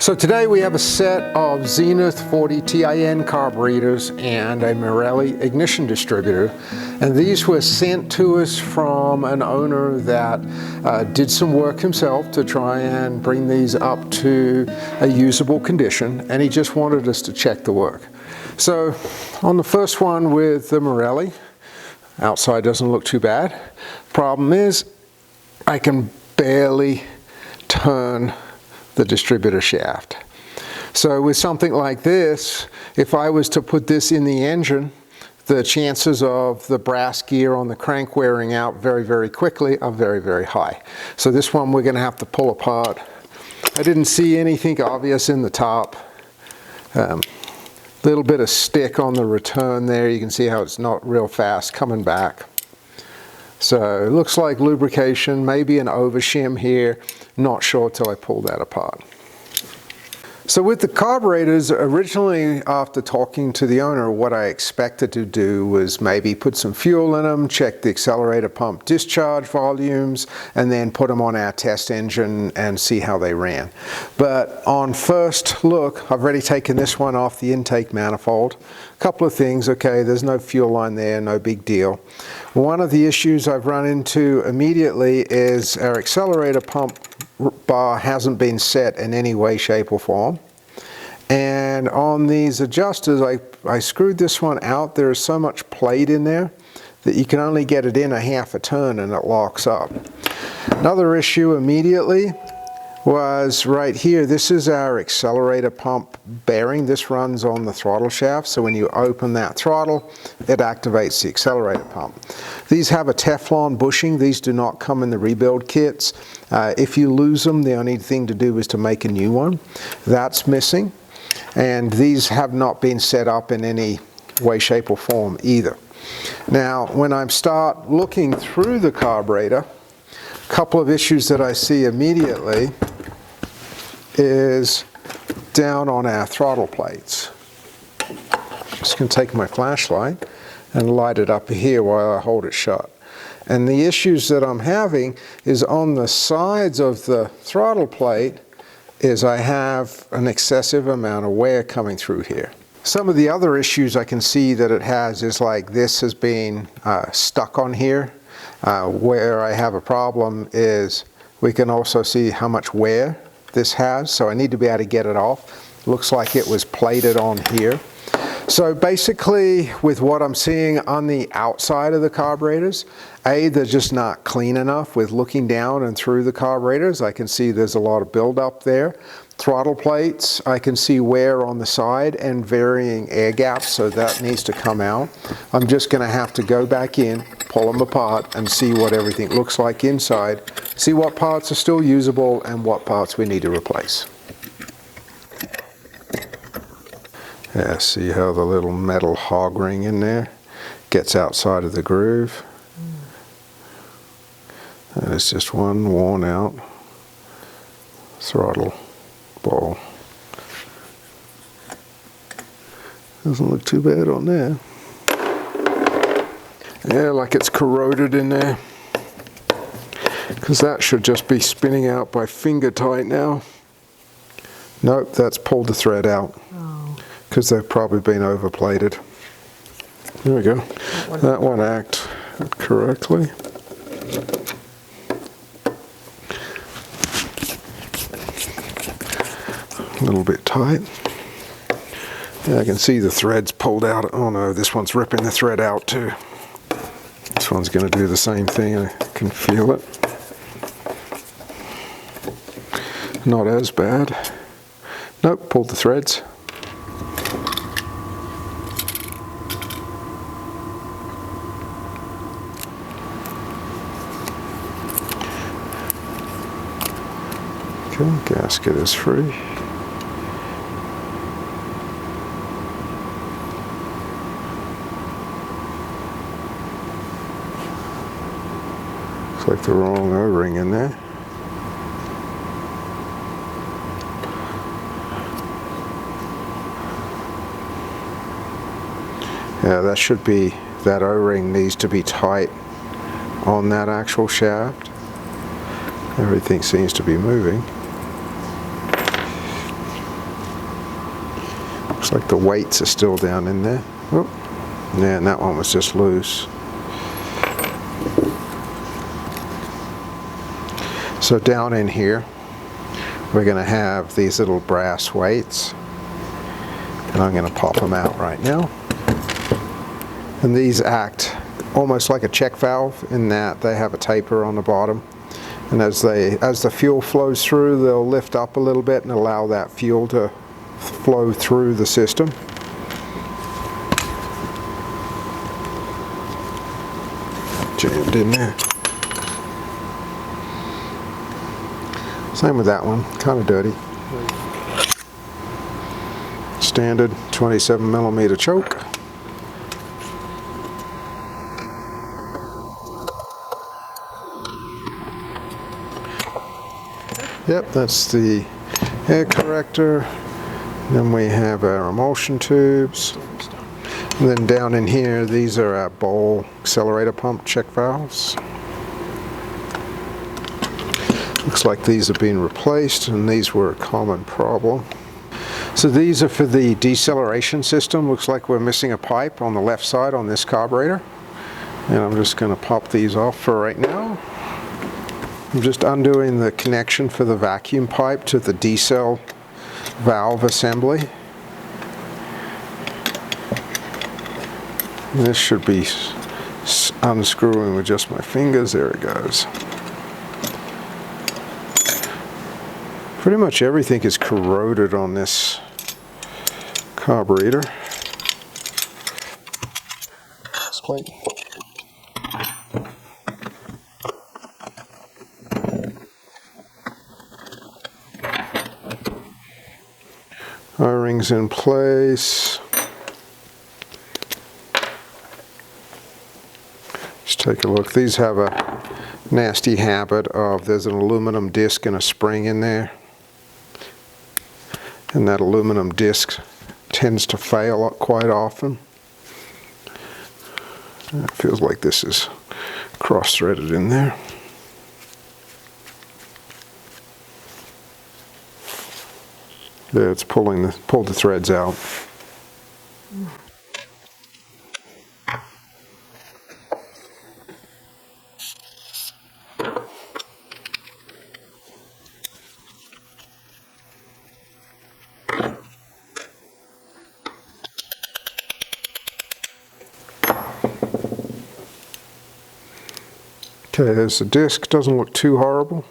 So today we have a set of Zenith 40 TIN carburetors and a Morelli ignition distributor, and these were sent to us from an owner that did some work himself to try and bring these up to a usable condition, and he just wanted us to check the work. So on the first one with the Morelli, outside doesn't look too bad. Problem is I can barely turn the distributor shaft. So with something like this, if I was to put this in the engine, the chances of the brass gear on the crank wearing out very quickly are very high. So this one we're going to have to pull apart. I didn't see anything obvious in the top. Little bit of stick on the return there. You can see how it's not real fast coming back. So it looks like lubrication, maybe an overshim here. Not sure till I pull that apart. So with the carburetors, originally after talking to the owner, what I expected to do was maybe put some fuel in them, check the accelerator pump discharge volumes, and then put them on our test engine and see how they ran. But on first look, I've already taken this one off the intake manifold. A couple of things, okay, there's no fuel line there, no big deal. One of the issues I've run into immediately is our accelerator pump bar hasn't been set in any way, shape or form. And on these adjusters, I screwed this one out. There is so much plate in there that you can only get it in a half a turn and it locks up. Another issue immediately was right here. This is our accelerator pump bearing. This runs on the throttle shaft, so when you open that throttle, it activates the accelerator pump. These have a Teflon bushing. These do not come in the rebuild kits. If you lose them, the only thing to do is to make a new one. That's missing, and these have not been set up in any way, shape or form either. Now, when I start looking through the carburetor, a couple of issues that I see immediately is down on our throttle plates. Just going to take my flashlight and light it up here while I hold it shut. And the issues that I'm having is on the sides of the throttle plate is I have an excessive amount of wear coming through here. Some of the other issues I can see that it has is like this has been stuck on here. Where I have a problem is we can also see how much wear this has, so I need to be able to get it off. Looks like it was plated on here. So basically, with what I'm seeing on the outside of the carburetors, they're just not clean enough. With looking down and through the carburetors, I can see there's a lot of buildup there. Throttle plates, I can see wear on the side and varying air gaps, so that needs to come out. I'm just going to have to go back in, pull them apart, and see what everything looks like inside, see what parts are still usable and what parts we need to replace. Yeah, see how the little metal hog ring in there gets outside of the groove? And it's just one worn out throttle ball. Doesn't look too bad on there. Yeah, like it's corroded in there. Because that should just be spinning out by finger tight now. Nope, that's pulled the thread out. Because they've probably been overplated. There we go. That one acted correctly. A little bit tight. Yeah, I can see the threads pulled out. Oh no, this one's ripping the thread out too. This one's going to do the same thing. I can feel it. Not as bad. Nope, pulled the threads. Okay, gasket is free. Looks like the wrong O-ring in there. Yeah, that should be, that O-ring needs to be tight on that actual shaft. Everything seems to be moving. Looks like the weights are still down in there. Oh, yeah, and that one was just loose. So down in here, we're going to have these little brass weights, and I'm going to pop them out right now. And these act almost like a check valve in that they have a taper on the bottom, and as the fuel flows through, they'll lift up a little bit and allow that fuel to flow through the system. Jammed in there. Same with that one, kind of dirty. Standard 27mm choke. Yep, that's the air corrector. Then we have our emulsion tubes. And then down in here, these are our bowl accelerator pump check valves. Looks like these have been replaced, and these were a common problem. So these are for the deceleration system. Looks like we're missing a pipe on the left side on this carburetor. And I'm just going to pop these off for right now. I'm just undoing the connection for the vacuum pipe to the decel valve assembly. This should be unscrewing with just my fingers. There it goes. Pretty much everything is corroded on this carburetor. This plate. O-rings in place. Just take a look. These have a nasty habit of, there's an aluminum disc and a spring in there. And that aluminum disc tends to fail quite often. It feels like this is cross-threaded in there. Yeah, it's pulled the threads out. Okay, there's the disc. Doesn't look too horrible.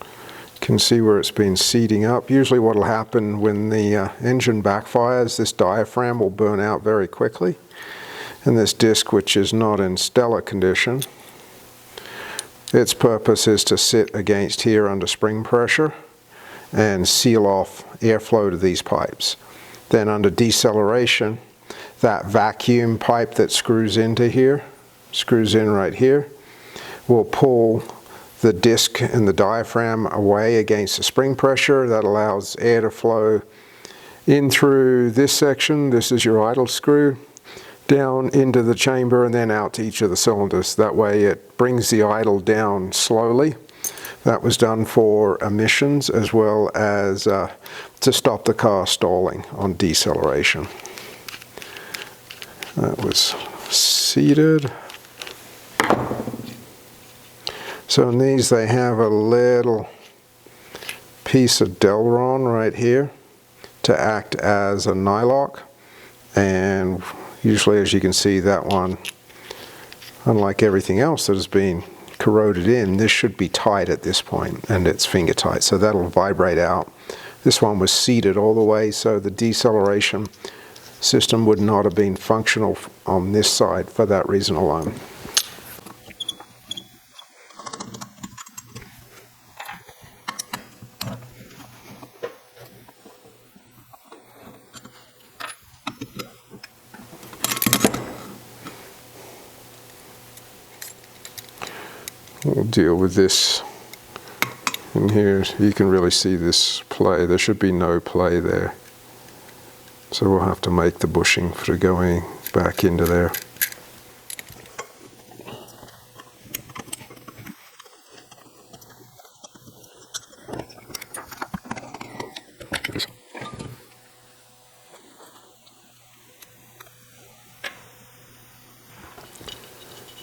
You can see where it's been seating up. Usually what will happen when the engine backfires, this diaphragm will burn out very quickly. And this disc, which is not in stellar condition, its purpose is to sit against here under spring pressure and seal off airflow to these pipes. Then under deceleration, that vacuum pipe that screws into here, screws in right here, will pull the disc and the diaphragm away against the spring pressure. That allows air to flow in through this section. This is your idle screw, down into the chamber and then out to each of the cylinders. That way it brings the idle down slowly. That was done for emissions as well as to stop the car stalling on deceleration. That was seated. So in these they have a little piece of Delron right here to act as a nylock, and usually, as you can see, that one, unlike everything else that has been corroded in, this should be tight at this point, and it's finger tight, so that'll vibrate out. This one was seated all the way, so the deceleration system would not have been functional on this side for that reason alone. We'll deal with this in here. You can really see this play. There should be no play there. So we'll have to make the bushing for going back into there.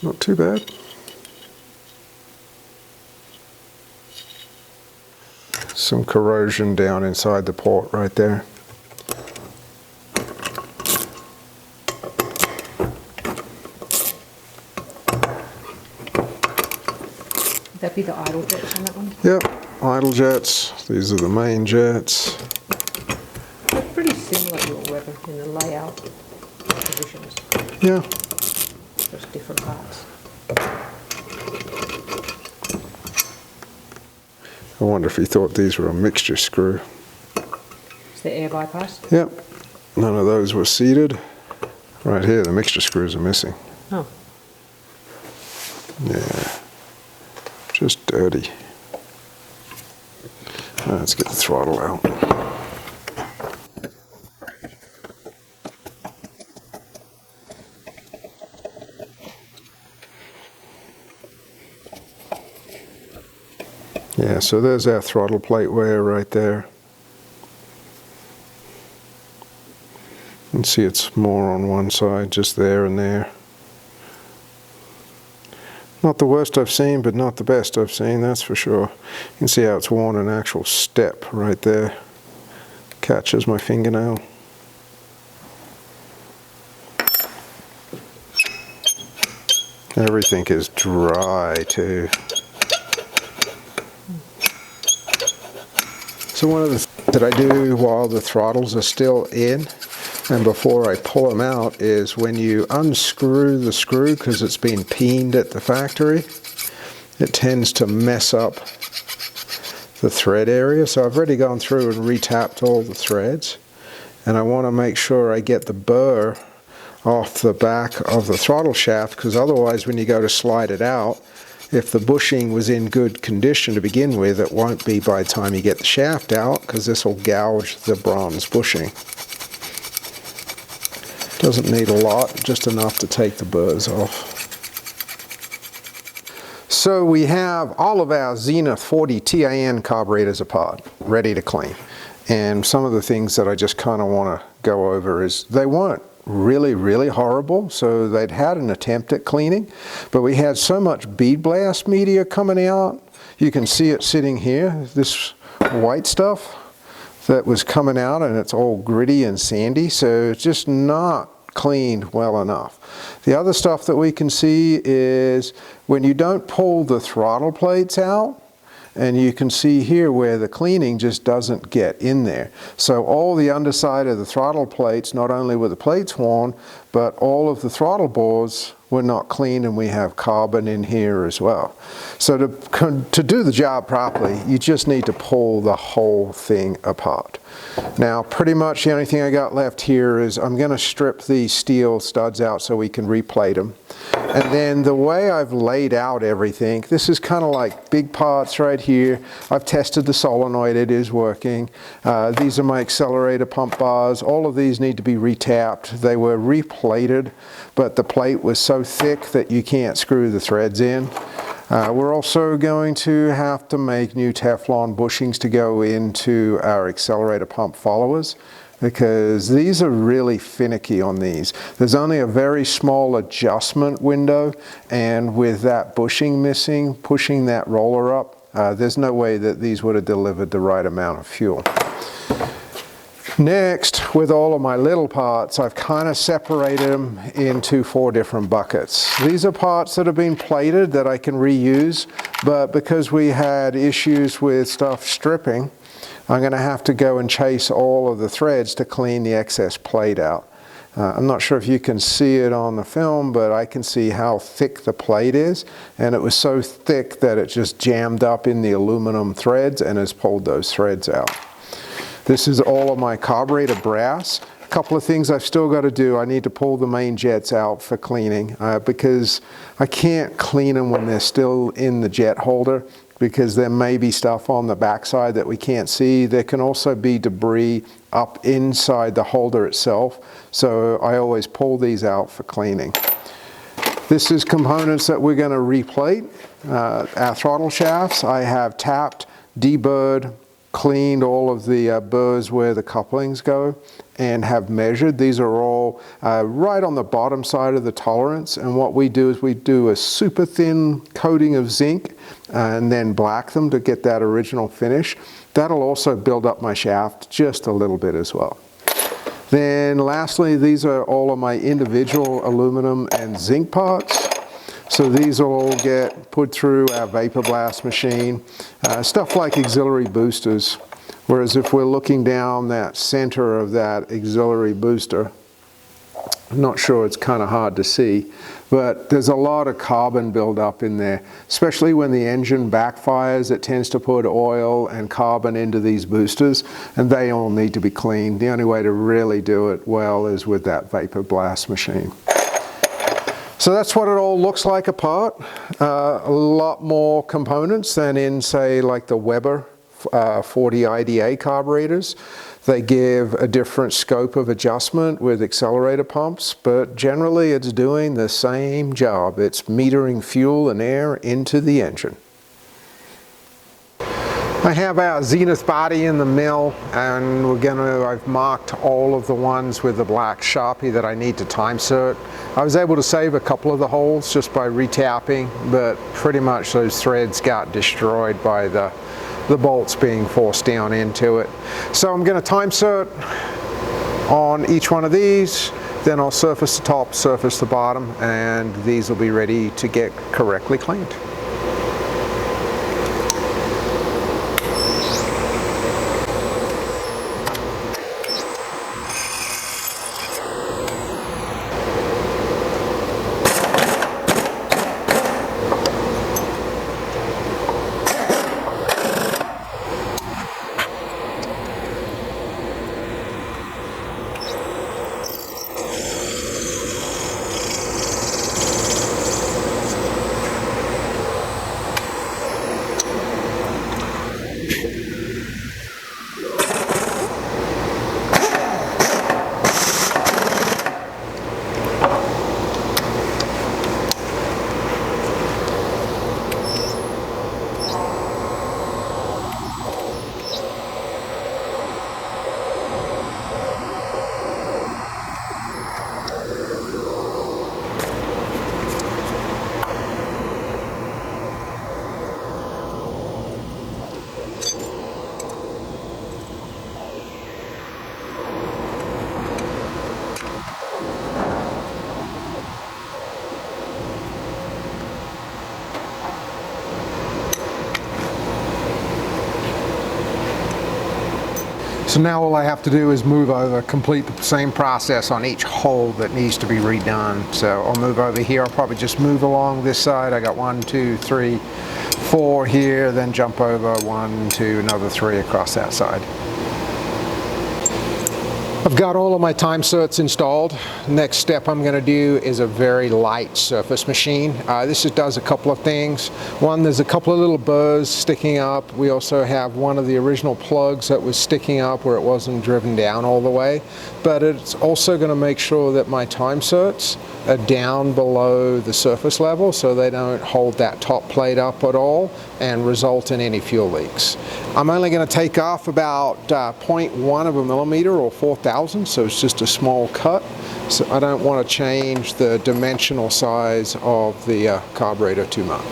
Not too bad. Some corrosion down inside the port right there. Would that be the idle jets on that one? Yep, idle jets. These are the main jets. They're pretty similar to your weapon in the layout positions. Yeah. Just different parts. I wonder if he thought these were a mixture screw. Is there air bypass? Yep. None of those were seated. Right here, the mixture screws are missing. Oh. Yeah. Just dirty. Let's get the throttle out. Yeah, so there's our throttle plate wear right there. You can see it's more on one side, just there and there. Not the worst I've seen, but not the best I've seen, that's for sure. You can see how it's worn an actual step right there. Catches my fingernail. Everything is dry too. So one of the things that I do while the throttles are still in and before I pull them out is when you unscrew the screw, because it's been peened at the factory, it tends to mess up the thread area. So I've already gone through and retapped all the threads, and I want to make sure I get the burr off the back of the throttle shaft, because otherwise when you go to slide it out, if the bushing was in good condition to begin with, it won't be by the time you get the shaft out, because this will gouge the bronze bushing. Doesn't need a lot, just enough to take the burrs off. So we have all of our Zenith 40 TIN carburetors apart, ready to clean. And some of the things that I just kind of want to go over is they weren't really horrible, so they'd had an attempt at cleaning, but we had so much bead blast media coming out. You can see it sitting here, this white stuff that was coming out, and it's all gritty and sandy, so it's just not cleaned well enough. The other stuff that we can see is when you don't pull the throttle plates out, and you can see here where the cleaning just doesn't get in there. So all the underside of the throttle plates, not only were the plates worn, but all of the throttle bores were not clean, and we have carbon in here as well. So to do the job properly, you just need to pull the whole thing apart. Now, pretty much the only thing I got left here is I'm going to strip these steel studs out so we can replate them. And then the way I've laid out everything, this is kind of like big parts right here. I've tested the solenoid, it is working. These are my accelerator pump bars. All of these need to be retapped. They were replated, but the plate was so thick that you can't screw the threads in. We're also going to have to make new Teflon bushings to go into our accelerator pump followers, because these are really finicky on these. There's only a very small adjustment window, and with that bushing missing, pushing that roller up, there's no way that these would have delivered the right amount of fuel. Next, with all of my little parts, I've kind of separated them into 4 different buckets. These are parts that have been plated that I can reuse, but because we had issues with stuff stripping, I'm going to have to go and chase all of the threads to clean the excess plate out. I'm not sure if you can see it on the film, but I can see how thick the plate is, and it was so thick that it just jammed up in the aluminum threads and has pulled those threads out. This is all of my carburetor brass. A couple of things I've still got to do. I need to pull the main jets out for cleaning because I can't clean them when they're still in the jet holder, because there may be stuff on the backside that we can't see. There can also be debris up inside the holder itself, so I always pull these out for cleaning. This is components that we're going to replate. Our throttle shafts, I have tapped, deburred, cleaned all of the burrs where the couplings go and have measured. These are all right on the bottom side of the tolerance, and what we do is we do a super thin coating of zinc and then black them to get that original finish. That'll also build up my shaft just a little bit as well. Then lastly, these are all of my individual aluminum and zinc parts. So these will all get put through our vapor blast machine, stuff like auxiliary boosters. Whereas if we're looking down that center of that auxiliary booster, I'm not sure, it's kind of hard to see, but there's a lot of carbon buildup in there, especially when the engine backfires. It tends to put oil and carbon into these boosters, and they all need to be cleaned. The only way to really do it well is with that vapor blast machine. So that's what it all looks like apart. A lot more components than in, say, like the Weber 40 IDA carburetors. They give a different scope of adjustment with accelerator pumps, but generally it's doing the same job. It's metering fuel and air into the engine. I have our Zenith body in the mill, and I've marked all of the ones with the black Sharpie that I need to time cert. I was able to save a couple of the holes just by retapping, but pretty much those threads got destroyed by the bolts being forced down into it. So I'm going to time cert on each one of these, then I'll surface the top, surface the bottom, and these will be ready to get correctly cleaned. So now all I have to do is move over, complete the same process on each hole that needs to be redone. So I'll move over here. I'll probably just move along this side. I got 1, 2, 3, 4 here, then jump over 1, 2, another 3 across that side. I've got all of my time certs installed. Next step I'm going to do is a very light surface machine. This just does a couple of things. One, there's a couple of little burrs sticking up. We also have one of the original plugs that was sticking up where it wasn't driven down all the way. But it's also going to make sure that my time certs are down below the surface level so they don't hold that top plate up at all and result in any fuel leaks. I'm only going to take off about 0.1 of a millimeter or 4,000, so it's just a small cut. So I don't want to change the dimensional size of the carburetor too much.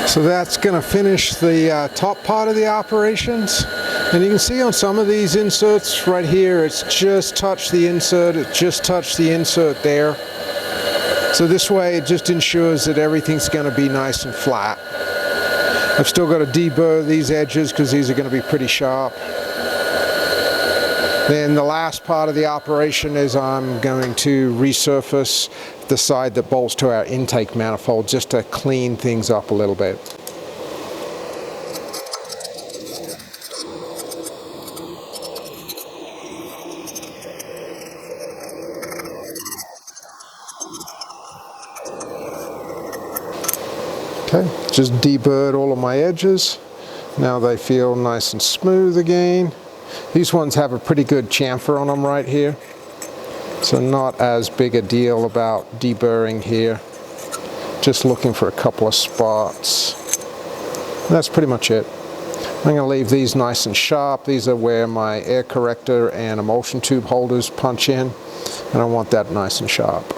So that's going to finish the top part of the operations. And you can see on some of these inserts right here, it's just touched the insert, it just touched the insert there. So this way it just ensures that everything's going to be nice and flat. I've still got to deburr these edges because these are going to be pretty sharp. Then the last part of the operation is I'm going to resurface the side that bolts to our intake manifold just to clean things up a little bit. Okay, just deburred all of my edges. Now they feel nice and smooth again. These ones have a pretty good chamfer on them right here, so not as big a deal about deburring here. Just looking for a couple of spots. That's pretty much it. I'm going to leave these nice and sharp. These are where my air corrector and emulsion tube holders punch in, and I want that nice and sharp.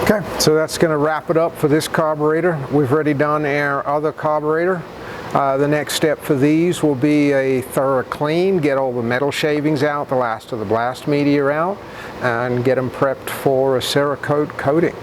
Okay, so that's going to wrap it up for this carburetor. We've already done our other carburetor. The next step for these will be a thorough clean, get all the metal shavings out, the last of the blast media out, and get them prepped for a Cerakote coating.